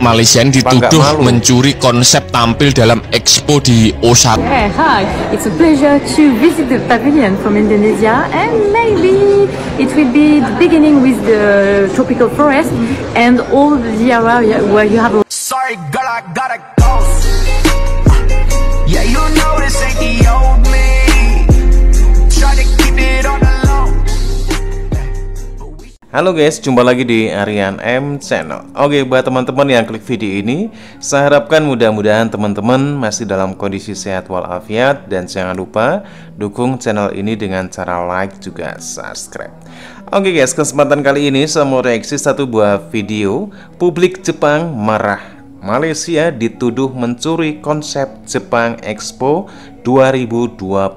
Malaysia dituduh mencuri konsep tampil dalam Expo di Osaka. Hey, hi, it's a pleasure to visit the pavilion from Indonesia, and maybe it will be the beginning with the tropical forest and all the area where you have a... Sorry girl, I gotta go. Yeah, you know this ain't the old me. Try to keep it on the low. Halo guys, jumpa lagi di Aryan M Channel. Oke, buat teman-teman yang klik video ini, saya harapkan mudah-mudahan teman-teman masih dalam kondisi sehat walafiat. Dan jangan lupa dukung channel ini dengan cara like juga subscribe. Oke guys, kesempatan kali ini saya mau reaksi satu buah video. Publik Jepang marah, Malaysia dituduh mencuri konsep Jepang Expo 2025,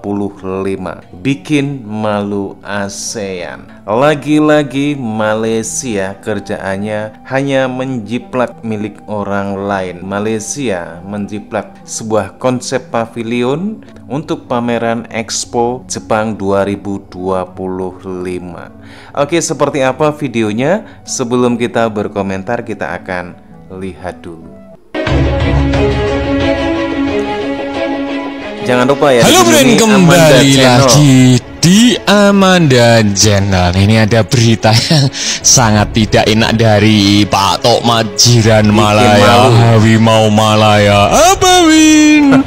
bikin malu ASEAN. Lagi-lagi Malaysia kerjaannya hanya menjiplak milik orang lain. Malaysia menjiplak sebuah konsep pavilion untuk pameran Expo Jepang 2025. Oke, seperti apa videonya? Sebelum kita berkomentar, kita akan lihat dulu. Jangan lupa ya. Halo friend, kembali lagi di Amanda Channel. Ini ada berita yang sangat tidak enak dari Pak Tok Majiran Malaya. Harimau Malaya. Apa Win?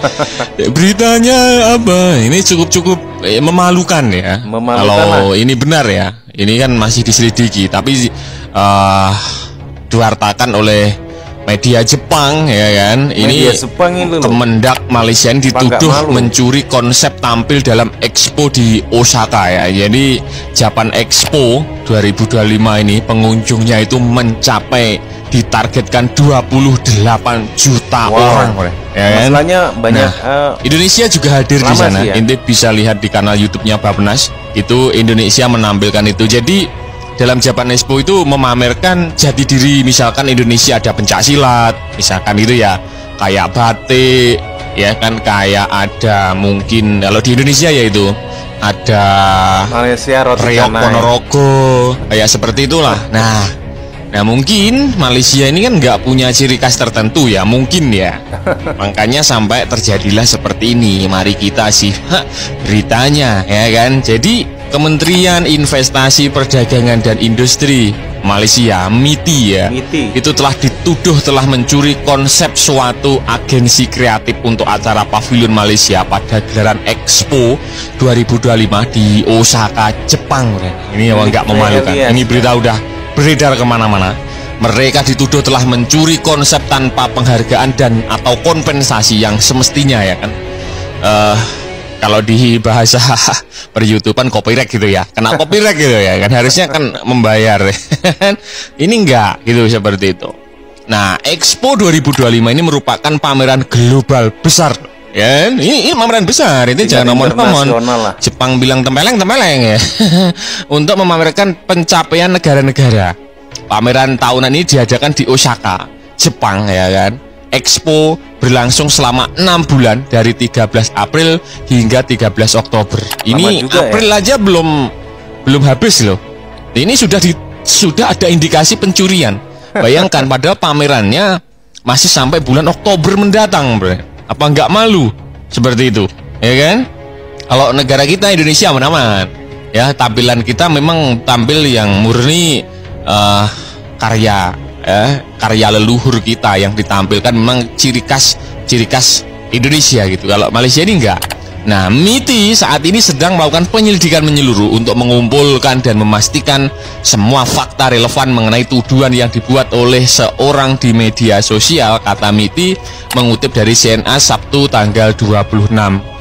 Beritanya apa? Ini cukup memalukan ya. Kalau ini benar ya. Ini kan masih diselidiki, tapi diwartakan oleh media Jepang ya kan. Ini Kemendak Malaysia dituduh mencuri konsep tampil dalam Expo di Osaka ya. Jadi Japan Expo 2025 ini pengunjungnya itu mencapai ditargetkan 28 juta orang ya kan? Masalahnya banyak. Indonesia juga hadir di sana. Ente bisa lihat di kanal YouTube-nya Bappenas. Itu Indonesia menampilkan itu. Jadi dalam Japan Expo itu memamerkan jati diri, misalkan Indonesia ada pencak silat, misalkan itu ya, kayak batik, ya kan, kayak ada mungkin kalau di Indonesia ya itu ada Malaysia Reok Ponorogo, kayak seperti itulah. Nah mungkin Malaysia ini kan nggak punya ciri khas tertentu ya, mungkin ya, makanya sampai terjadilah seperti ini. Mari kita simak beritanya ya kan. Jadi Kementerian Investasi Perdagangan dan Industri Malaysia, MITI ya, itu telah dituduh telah mencuri konsep suatu agensi kreatif untuk acara pavilion Malaysia pada gelaran Expo 2025 di Osaka, Jepang. Ini yang nggak memalukan. Ini berita udah beredar kemana-mana. Mereka dituduh telah mencuri konsep tanpa penghargaan dan atau kompensasi yang semestinya ya kan. Kalau di bahasa per-YouTubean copyright gitu ya, kena copyright gitu ya kan, harusnya kan membayar. Ini enggak gitu, seperti itu. Nah, Expo 2025 ini merupakan pameran global besar ya. Ini pameran besar, itu jangan nomor-nomor. Jepang bilang tempeleng-tempeleng ya. Untuk memamerkan pencapaian negara-negara. Pameran tahunan ini diadakan di Osaka, Jepang ya kan. Expo berlangsung selama 6 bulan dari 13 April hingga 13 Oktober. Ini April ya? Aja belum habis loh. Ini sudah ada indikasi pencurian. Bayangkan padahal pamerannya masih sampai bulan Oktober mendatang, bro. Apa nggak malu seperti itu? Ya kan? Kalau negara kita Indonesia aman-aman. Ya, tampilan kita memang tampil yang murni karya leluhur kita yang ditampilkan, memang ciri khas Indonesia gitu. Kalau Malaysia ini enggak. Nah, MITI saat ini sedang melakukan penyelidikan menyeluruh untuk mengumpulkan dan memastikan semua fakta relevan mengenai tuduhan yang dibuat oleh seorang di media sosial, kata MITI mengutip dari CNA Sabtu tanggal 26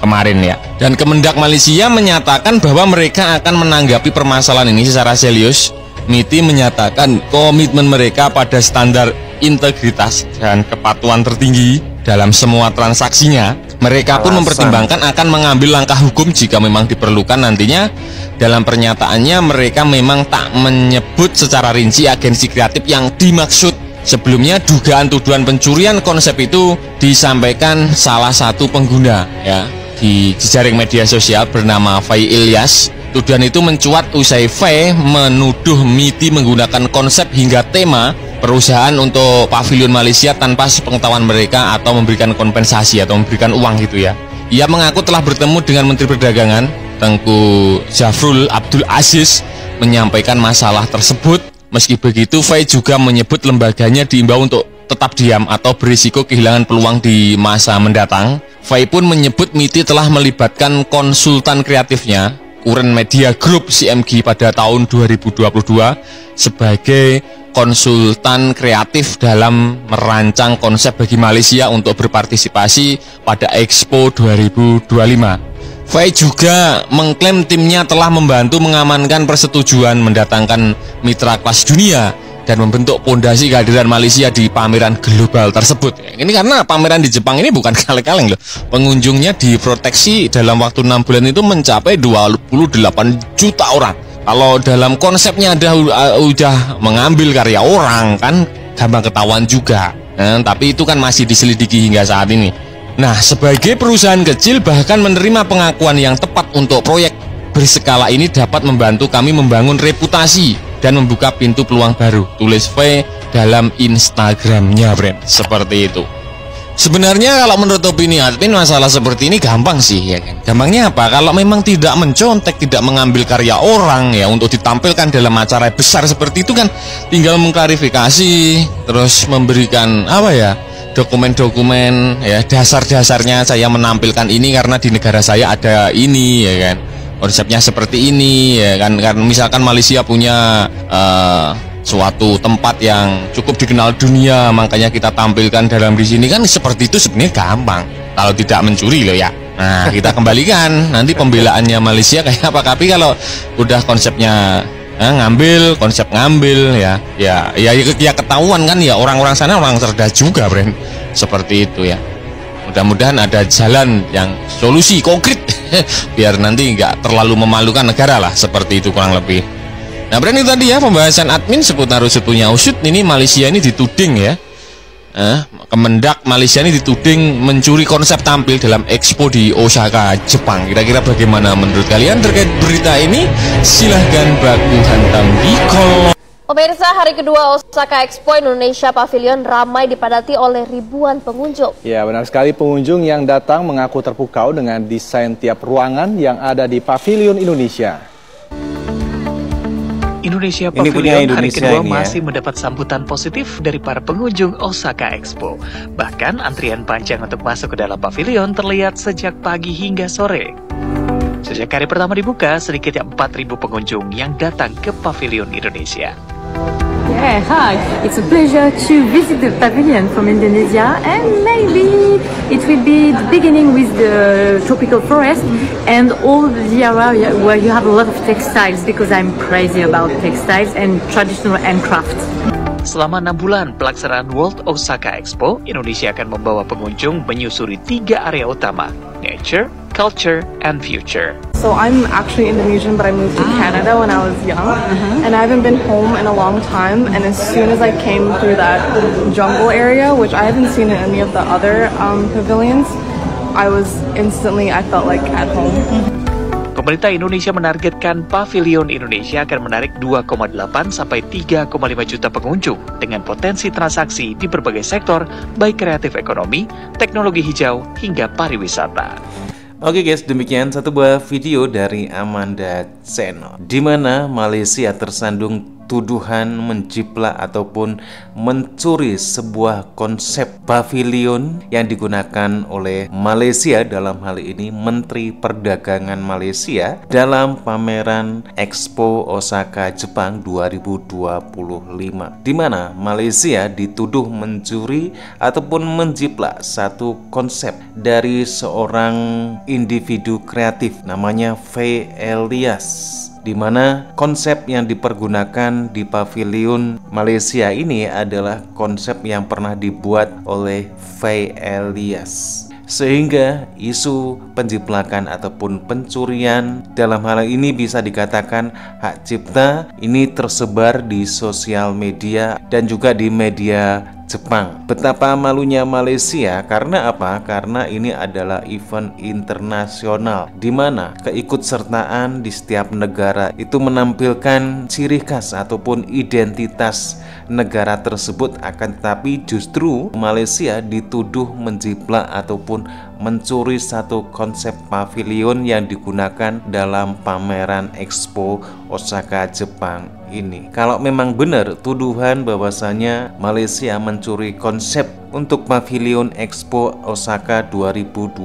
kemarin ya. Dan Kemendak Malaysia menyatakan bahwa mereka akan menanggapi permasalahan ini secara serius. MITI menyatakan komitmen mereka pada standar integritas dan kepatuhan tertinggi dalam semua transaksinya. Mereka pun mempertimbangkan akan mengambil langkah hukum jika memang diperlukan nantinya. Dalam pernyataannya mereka memang tak menyebut secara rinci agensi kreatif yang dimaksud. Sebelumnya dugaan tuduhan pencurian konsep itu disampaikan salah satu pengguna ya di jejaring media sosial bernama Fai Ilyas. Tuduhan itu mencuat usai Fai menuduh MITI menggunakan konsep hingga tema perusahaan untuk pavilion Malaysia tanpa sepengetahuan mereka atau memberikan kompensasi atau memberikan uang gitu ya. Ia mengaku telah bertemu dengan Menteri Perdagangan Tengku Zafrul Abdul Aziz menyampaikan masalah tersebut. Meski begitu, Fai juga menyebut lembaganya diimbau untuk tetap diam atau berisiko kehilangan peluang di masa mendatang. Fai pun menyebut MITI telah melibatkan konsultan kreatifnya Current Media Group CMG pada tahun 2022 sebagai konsultan kreatif dalam merancang konsep bagi Malaysia untuk berpartisipasi pada Expo 2025. Fai juga mengklaim timnya telah membantu mengamankan persetujuan mendatangkan mitra kelas dunia dan membentuk pondasi kehadiran Malaysia di pameran global tersebut. Ini karena pameran di Jepang ini bukan kaleng-kaleng loh. Pengunjungnya diproteksi dalam waktu 6 bulan itu mencapai 28 juta orang. Kalau dalam konsepnya udah mengambil karya orang kan gampang ketahuan juga. Nah, tapi itu kan masih diselidiki hingga saat ini. Nah, sebagai perusahaan kecil bahkan menerima pengakuan yang tepat untuk proyek berskala ini dapat membantu kami membangun reputasi dan membuka pintu peluang baru, tulis V dalam Instagramnya, friend. Seperti itu. Sebenarnya kalau menurut opini admin masalah seperti ini gampang sih ya kan. Gampangnya apa? Kalau memang tidak mencontek, tidak mengambil karya orang ya untuk ditampilkan dalam acara besar seperti itu kan tinggal mengklarifikasi, terus memberikan apa ya? Dokumen-dokumen ya, dasar-dasarnya saya menampilkan ini karena di negara saya ada ini ya kan. Konsepnya seperti ini ya kan, karena misalkan Malaysia punya suatu tempat yang cukup dikenal dunia, makanya kita tampilkan dalam di sini kan, seperti itu sebenarnya gampang kalau tidak mencuri loh ya. Nah, kita kembalikan nanti pembelaannya Malaysia kayak apa. Tapi kalau udah konsepnya ngambil, konsep ngambil ya ketahuan kan ya, orang-orang sana orang cerdas juga, friend. Seperti itu ya. Mudah-mudahan ada jalan yang solusi konkret biar nanti nggak terlalu memalukan negara lah, seperti itu kurang lebih. Nah, berarti tadi ya pembahasan admin seputar usut-punya usut. Ini Malaysia ini dituding ya, Kemendak Malaysia ini dituding mencuri konsep tampil dalam Expo di Osaka, Jepang. Kira-kira bagaimana menurut kalian terkait berita ini? Silahkan baku hantam di kolom. Pemirsa, hari kedua Osaka Expo Indonesia Pavilion ramai dipadati oleh ribuan pengunjung. Ya, benar sekali, pengunjung yang datang mengaku terpukau dengan desain tiap ruangan yang ada di Pavilion Indonesia. Indonesia Pavilion hari kedua masih mendapat sambutan positif dari para pengunjung Osaka Expo. Bahkan antrian panjang untuk masuk ke dalam pavilion terlihat sejak pagi hingga sore. Sejak hari pertama dibuka, sedikitnya 4.000 pengunjung yang datang ke Pavilion Indonesia. Yeah, hi. It's a pleasure to visit the pavilion from Indonesia, and maybe it will be the beginning with the tropical forest and all the area where you have a lot of textiles, because I'm crazy about textiles and traditional handcrafts. Selama 6 bulan pelaksanaan World Osaka Expo, Indonesia akan membawa pengunjung menyusuri 3 area utama: nature, culture, and future. So I'm actually Indonesian, but I moved to Canada when I was young, and I haven't been home in a long time. And as soon as I came through that jungle area, which I haven't seen in any of the other pavilions, I felt like at home. Pemerintah Indonesia menargetkan Pavilion Indonesia akan menarik 2,8 sampai 3,5 juta pengunjung dengan potensi transaksi di berbagai sektor, baik kreatif ekonomi, teknologi hijau, hingga pariwisata. Oke guys, demikian satu buah video dari Amanda Channel, di mana Malaysia tersandung tuduhan menjiplak ataupun mencuri sebuah konsep pavilion yang digunakan oleh Malaysia, dalam hal ini Menteri Perdagangan Malaysia, dalam pameran Expo Osaka Jepang 2025, di mana Malaysia dituduh mencuri ataupun menjiplak satu konsep dari seorang individu kreatif namanya V. Elias, di mana konsep yang dipergunakan di pavilion Malaysia ini adalah konsep yang pernah dibuat oleh V. Elias. Sehingga isu penjiplakan ataupun pencurian dalam hal ini bisa dikatakan hak cipta ini tersebar di sosial media dan juga di media Jepang. Betapa malunya Malaysia karena apa? Karena ini adalah event internasional di mana keikutsertaan di setiap negara itu menampilkan ciri khas ataupun identitas negara tersebut, akan tetapi justru Malaysia dituduh menjiplak ataupun mencuri satu konsep pavilion yang digunakan dalam pameran Expo Osaka Jepang ini. Kalau memang benar tuduhan bahwasanya Malaysia mencuri konsep untuk pavilion Expo Osaka 2025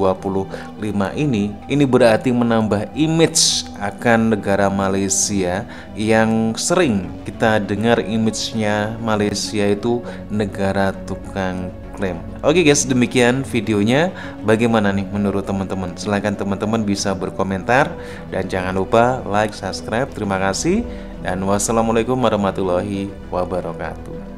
ini berarti menambah image akan negara Malaysia yang sering kita dengar image-nya Malaysia itu negara tukang klaim. Oke guys, demikian videonya. Bagaimana nih menurut teman-teman? Silahkan teman-teman bisa berkomentar dan jangan lupa like, subscribe. Terima kasih dan wassalamualaikum warahmatullahi wabarakatuh.